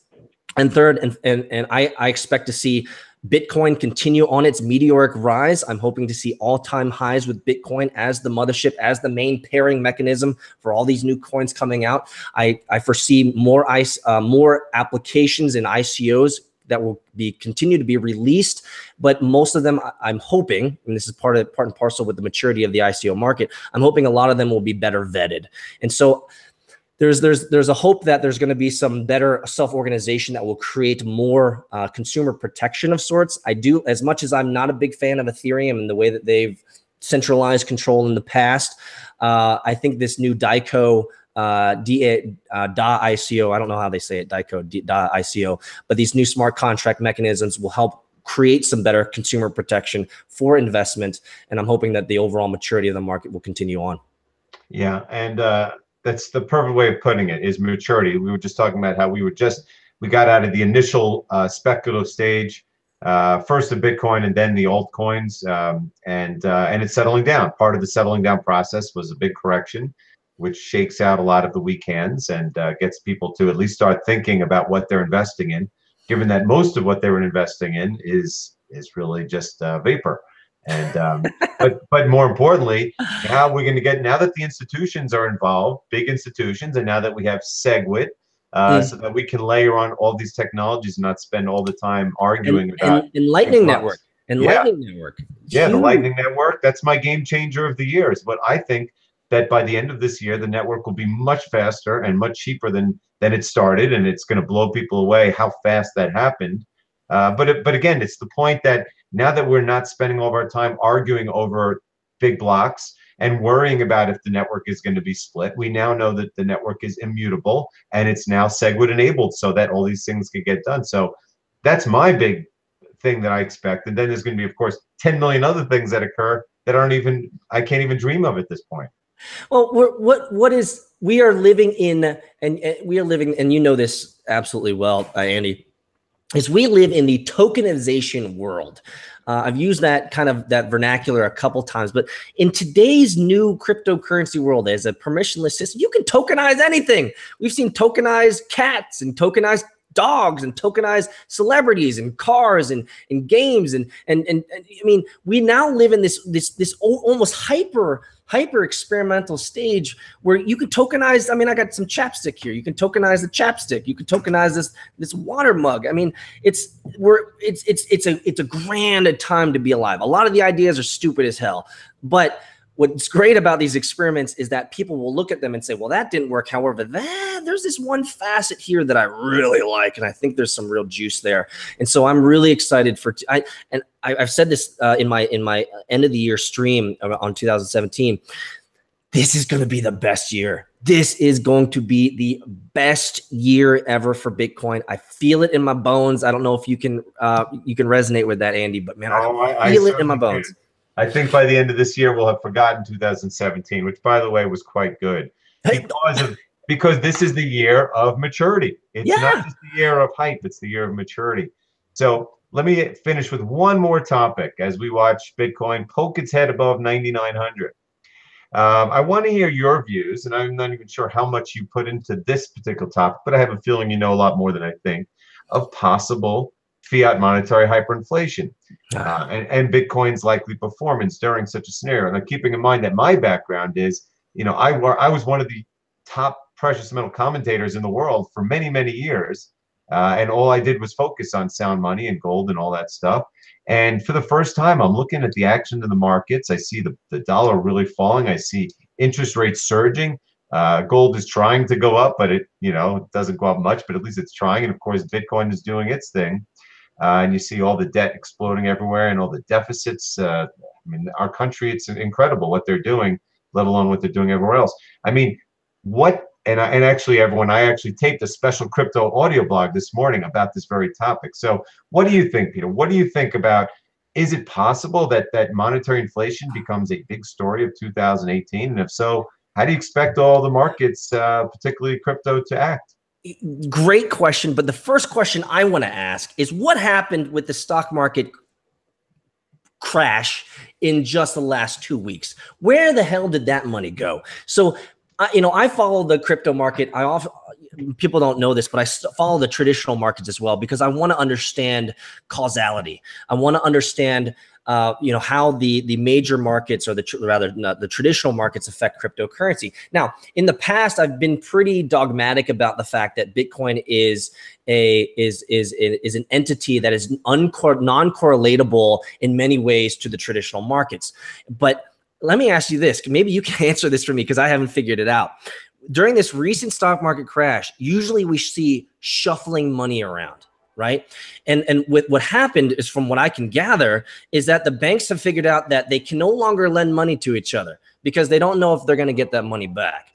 And third, and I expect to see Bitcoin continue on its meteoric rise. I'm hoping to see all-time highs with Bitcoin as the mothership, as the main pairing mechanism for all these new coins coming out. I foresee more applications and ICOs that will continue to be released, but most of them, I'm hoping, and this is part and parcel with the maturity of the ICO market, I'm hoping a lot of them will be better vetted. And so there's a hope that there's going to be some better self-organization that will create more consumer protection of sorts. I do, as much as I'm not a big fan of Ethereum and the way that they've centralized control in the past, I think this new DICO ICO, I don't know how they say it, DICO ICO, but these new smart contract mechanisms will help create some better consumer protection for investment. And I'm hoping that the overall maturity of the market will continue on. Yeah, and that's the perfect way of putting it, is maturity. We were just talking about how we got out of the initial speculative stage, first the Bitcoin and then the altcoins, and it's settling down. Part of the settling down process was a big correction, which shakes out a lot of the weak hands and gets people to at least start thinking about what they're investing in, given that most of what they were investing in is really just vapor. And but more importantly, now that the institutions are involved, big institutions, and now that we have SegWit, so that we can layer on all these technologies and not spend all the time arguing about Lightning Network. Lightning Network. Yeah, the Lightning Network. That's my game changer of the year. Is what I think that by the end of this year, the network will be much faster and much cheaper than it started, and it's going to blow people away how fast that happened. But again, it's the point that now that we're not spending all of our time arguing over big blocks and worrying about if the network is going to be split, we now know that the network is immutable and it's now SegWit enabled so that all these things can get done. So that's my big thing that I expect. And then there's going to be, of course, 10 million other things that occur that I can't even dream of at this point. Well, we are living in, and you know this absolutely well, Andy, is we live in the tokenization world. I've used that vernacular a couple times, but in today's new cryptocurrency world, as a permissionless system, you can tokenize anything. We've seen tokenized cats and tokenized dogs and tokenized celebrities and cars and games and I mean, we now live in this almost hyper experimental stage where you can tokenize. I mean, I got some chapstick here. You can tokenize the chapstick. You can tokenize this water mug. I mean, it's a grand time to be alive. A lot of the ideas are stupid as hell, but what's great about these experiments is that people will look at them and say, well, that didn't work. However, there's this one facet here that I really like, and I think there's some real juice there. And so I'm really excited I've said this in my end of the year stream on 2017. This is going to be the best year. This is going to be the best year ever for Bitcoin. I feel it in my bones. I don't know if you can resonate with that, Andy, but man, I feel it in my bones. I think by the end of this year, we'll have forgotten 2017, which, by the way, was quite good because this is the year of maturity. It's not just the year of hype; it's the year of maturity. So let me finish with one more topic as we watch Bitcoin poke its head above 9,900. I want to hear your views, and I'm not even sure how much you put into this particular topic, but I have a feeling you know a lot more than I think of possible fiat monetary hyperinflation and Bitcoin's likely performance during such a scenario. Now, keeping in mind that my background is, I was one of the top precious metal commentators in the world for many, many years. And all I did was focus on sound money and gold and all that stuff. And for the first time, I'm looking at the action in the markets. I see the dollar really falling. I see interest rates surging. Gold is trying to go up, but it doesn't go up much, but at least it's trying. And of course, Bitcoin is doing its thing. And you see all the debt exploding everywhere and all the deficits. I mean, our country, it's incredible what they're doing, let alone what they're doing everywhere else. I mean, actually, everyone, I actually taped a special crypto audio blog this morning about this very topic. So what do you think, Peter? What do you think about, is it possible that monetary inflation becomes a big story of 2018? And if so, how do you expect all the markets, particularly crypto, to act? Great question. But the first question I want to ask is what happened with the stock market crash in just the last 2 weeks? Where the hell did that money go? So, I follow the crypto market. People don't know this, but I follow the traditional markets as well because I want to understand causality. I want to understand how the major markets, or the traditional markets, affect cryptocurrency. Now, in the past, I've been pretty dogmatic about the fact that Bitcoin is an entity that is non-correlatable in many ways to the traditional markets. But let me ask you this. Maybe you can answer this for me, because I haven't figured it out. During this recent stock market crash, usually we see shuffling money around, right? And with what happened is, from what I can gather, is that the banks have figured out that they can no longer lend money to each other because they don't know if they're going to get that money back.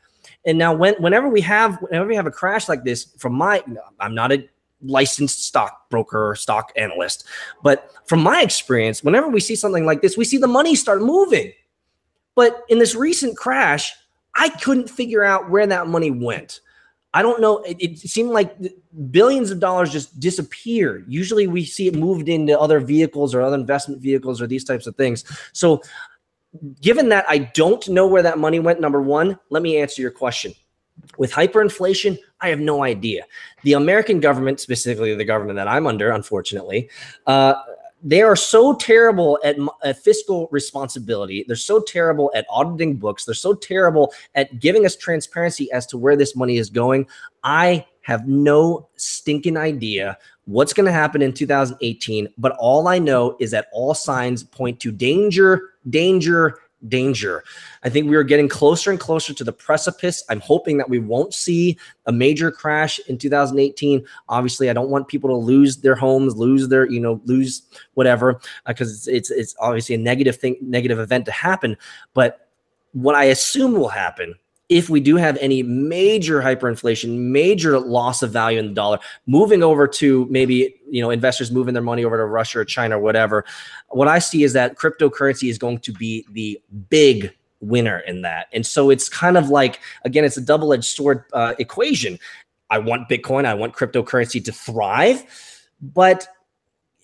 And now whenever we have a crash like this, I'm not a licensed stockbroker or stock analyst, but from my experience, whenever we see something like this, we see the money start moving. But in this recent crash, I couldn't figure out where that money went. I don't know. It seemed like billions of dollars just disappeared. Usually we see it moved into other vehicles or other investment vehicles or these types of things. So given that I don't know where that money went, number one, let me answer your question. With hyperinflation, I have no idea. The American government, specifically the government that I'm under, unfortunately, they are so terrible at fiscal responsibility. They're so terrible at auditing books. They're so terrible at giving us transparency as to where this money is going. I have no stinking idea what's going to happen in 2018, but all I know is that all signs point to danger, danger, danger. I think we are getting closer and closer to the precipice. I'm hoping that we won't see a major crash in 2018. Obviously, I don't want people to lose their homes, lose whatever, because it's obviously a negative event to happen. But what I assume will happen, if we do have any major hyperinflation, major loss of value in the dollar, moving over to maybe, investors moving their money over to Russia or China or whatever, what I see is that cryptocurrency is going to be the big winner in that. And so it's kind of like, again, it's a double-edged sword equation. I want Bitcoin, I want cryptocurrency to thrive, but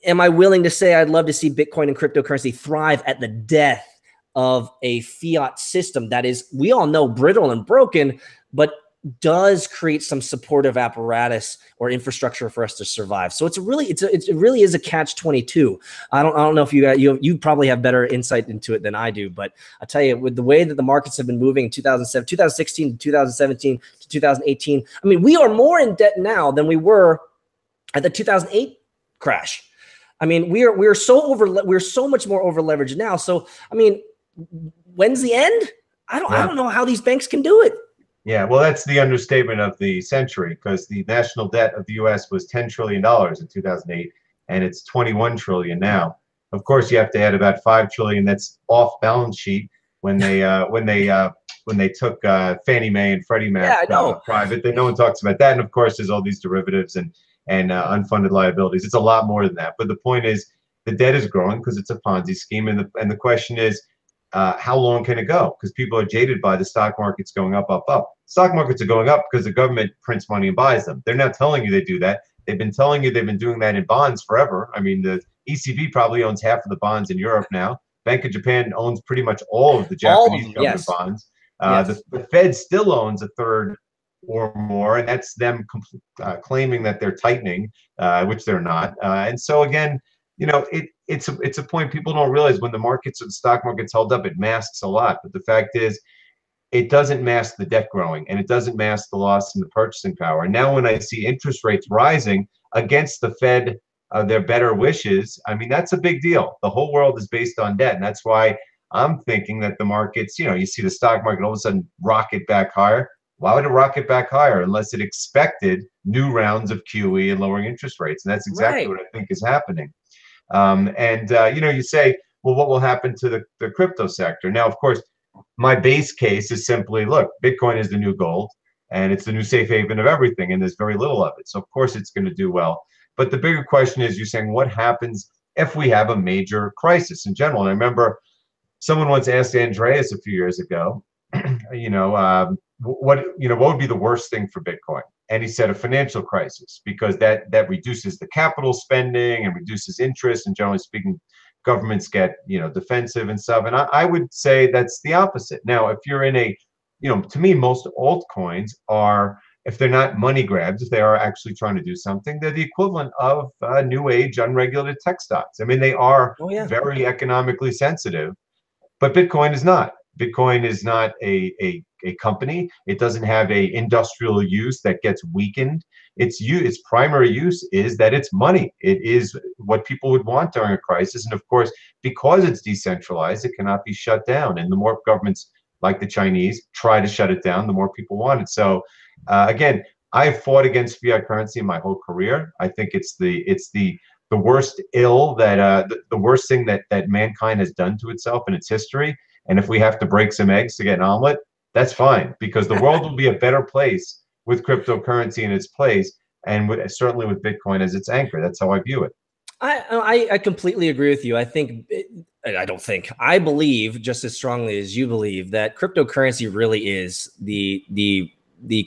am I willing to say I'd love to see Bitcoin and cryptocurrency thrive at the death of a fiat system that is, we all know, brittle and broken, but does create some supportive apparatus or infrastructure for us to survive? So it really is a catch-22. I don't know if you probably have better insight into it than I do, but I tell you, with the way that the markets have been moving in 2016 to 2017 to 2018, I mean, we are more in debt now than we were at the 2008 crash. I mean, we're so much more over leveraged now. So I mean, when's the end? I don't know how these banks can do it. Yeah, well, that's the understatement of the century, because the national debt of the U.S. was $10 trillion in 2008, and it's $21 trillion now. Of course, you have to add about $5 trillion that's off balance sheet when they took Fannie Mae and Freddie Mac private. Then no one talks about that, and of course, there's all these derivatives and unfunded liabilities. It's a lot more than that. But the point is, the debt is growing because it's a Ponzi scheme, and the question is, how long can it go? Because people are jaded by the stock markets going up, up, up. Stock markets are going up because the government prints money and buys them. They're not telling you they do that. They've been telling you they've been doing that in bonds forever. I mean, the ECB probably owns half of the bonds in Europe now. Bank of Japan owns pretty much all of the Japanese government bonds. The Fed still owns a third or more, and that's them claiming that they're tightening, which they're not. And so again, it's a point people don't realize. When the markets or the stock markets held up, it masks a lot. But the fact is, it doesn't mask the debt growing, and it doesn't mask the loss in the purchasing power. And now when I see interest rates rising against the Fed, their better wishes, I mean, that's a big deal. The whole world is based on debt. And that's why I'm thinking that the markets, you see the stock market all of a sudden rocket back higher. Why would it rocket back higher unless it expected new rounds of QE and lowering interest rates? And that's exactly what I think is happening. You say, well, what will happen to the crypto sector? Now, of course, my base case is simply, look, Bitcoin is the new gold, and it's the new safe haven of everything, and there's very little of it. So, of course, it's going to do well. But the bigger question is, you're saying, what happens if we have a major crisis in general? And I remember someone once asked Andreas a few years ago, what would be the worst thing for Bitcoin? And he said a financial crisis, because that reduces the capital spending and reduces interest, and generally speaking, governments get defensive and stuff. And I would say that's the opposite. Now, if you're in to me, most altcoins are if they're not money grabs, if they are actually trying to do something, they're the equivalent of new age unregulated tech stocks. I mean, they are Oh yeah. very economically sensitive, but Bitcoin is not. Bitcoin is not a company. It doesn't have a industrial use that gets weakened. Its primary use is that it's money. It is what people would want during a crisis. And of course, because it's decentralized, it cannot be shut down. And the more governments like the Chinese try to shut it down, the more people want it. So again, I've fought against fiat currency in my whole career. I think it's the worst ill that the worst thing that mankind has done to itself in its history. And if we have to break some eggs to get an omelet, that's fine, because the world will be a better place with cryptocurrency in its place, and certainly with Bitcoin as its anchor. That's how I view it. I completely agree with you. I believe just as strongly as you believe that cryptocurrency really is the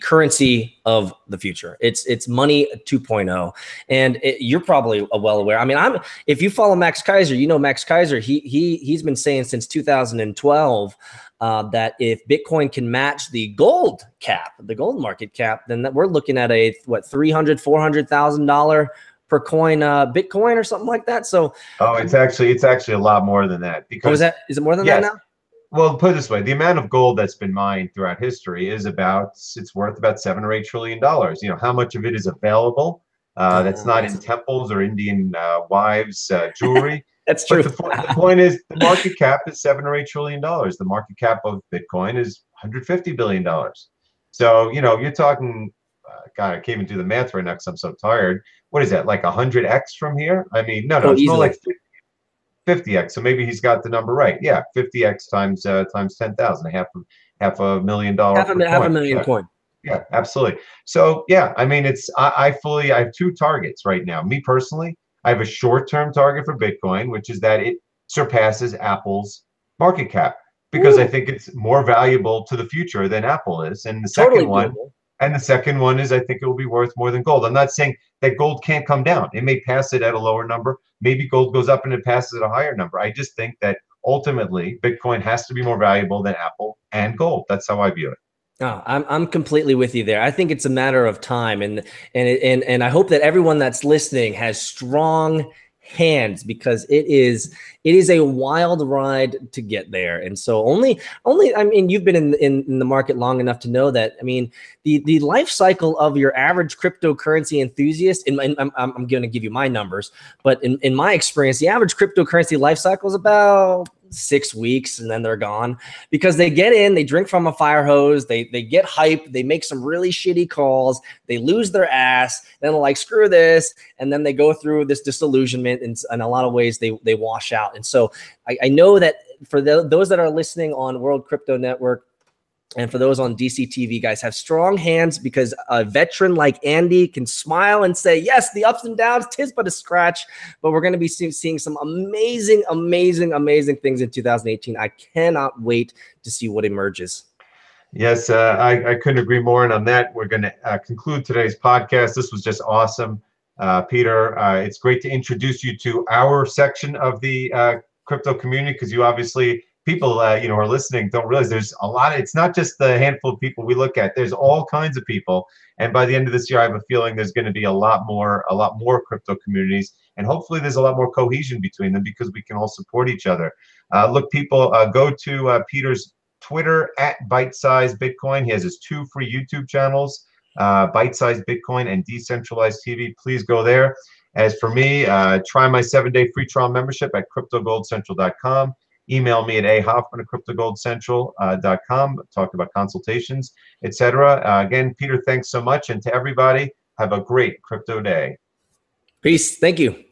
currency of the future. It's money 2.0. And you're probably well aware. I mean, if you follow Max Kaiser, you know Max Kaiser, he's been saying since 2012 that if Bitcoin can match the gold market cap, then we're looking at a $300,000-$400,000 per coin Bitcoin or something like that. So it's actually a lot more than that, because is it more than that now? Well, put it this way, the amount of gold that's been mined throughout history is it's worth about $7 or $8 trillion. You know, how much of it is available? That's not in temples or Indian wives' jewelry. That's true. But the point is, the market cap is $7 or $8 trillion. The market cap of Bitcoin is $150 billion. So, you know, you're talking, God, I can't even do the math right now because I'm so tired. What is that, like 100x from here? I mean, no, it's more like 50x. So maybe he's got the number right. Yeah, 50x times 10,000, half a million dollar. Half a million coin. Yeah, absolutely. So yeah, I mean, I have two targets right now. Me personally, I have a short-term target for Bitcoin, which is that it surpasses Apple's market cap, because I think it's more valuable to the future than Apple is. And the second one is I think it will be worth more than gold. I'm not saying that gold can't come down. It may pass it at a lower number. Maybe gold goes up and it passes at a higher number. I just think that ultimately Bitcoin has to be more valuable than Apple and gold. That's how I view it. Oh, I'm completely with you there. I think it's a matter of time, and I hope that everyone that's listening has strong hands, because it is a wild ride to get there. And so only I mean, you've been in the market long enough to know that. I mean, the life cycle of your average cryptocurrency enthusiast, I'm going to give you my numbers, but in my experience, the average cryptocurrency life cycle is about 6 weeks, and then they're gone, because they get in, they drink from a fire hose, they get hyped, they make some really shitty calls, they lose their ass, then they're like, screw this, and then they go through this disillusionment, and in a lot of ways they wash out. And so I know that for those that are listening on World Crypto Network, and for those on DCTV, guys, have strong hands, because a veteran like Andy can smile and say, yes, the ups and downs, 'tis but a scratch. But we're going to be seeing some amazing, amazing, amazing things in 2018. I cannot wait to see what emerges. Yes, I couldn't agree more. And on that, we're going to conclude today's podcast. This was just awesome. Peter, it's great to introduce you to our section of the crypto community, because you obviously, people who are listening don't realize there's a lot. It's not just the handful of people we look at. There's all kinds of people, and by the end of this year, I have a feeling there's going to be a lot more crypto communities, and hopefully there's a lot more cohesion between them, because we can all support each other. Look, people, go to Peter's Twitter at Bite Size Bitcoin. He has his 2 free YouTube channels, Bite Size Bitcoin and Decentralized TV. Please go there. As for me, try my 7-day free trial membership at CryptoGoldCentral.com. Email me at ahoffman@cryptogoldcentral.com. Talk about consultations, etc. Again, Peter, thanks so much. And to everybody, have a great crypto day. Peace. Thank you.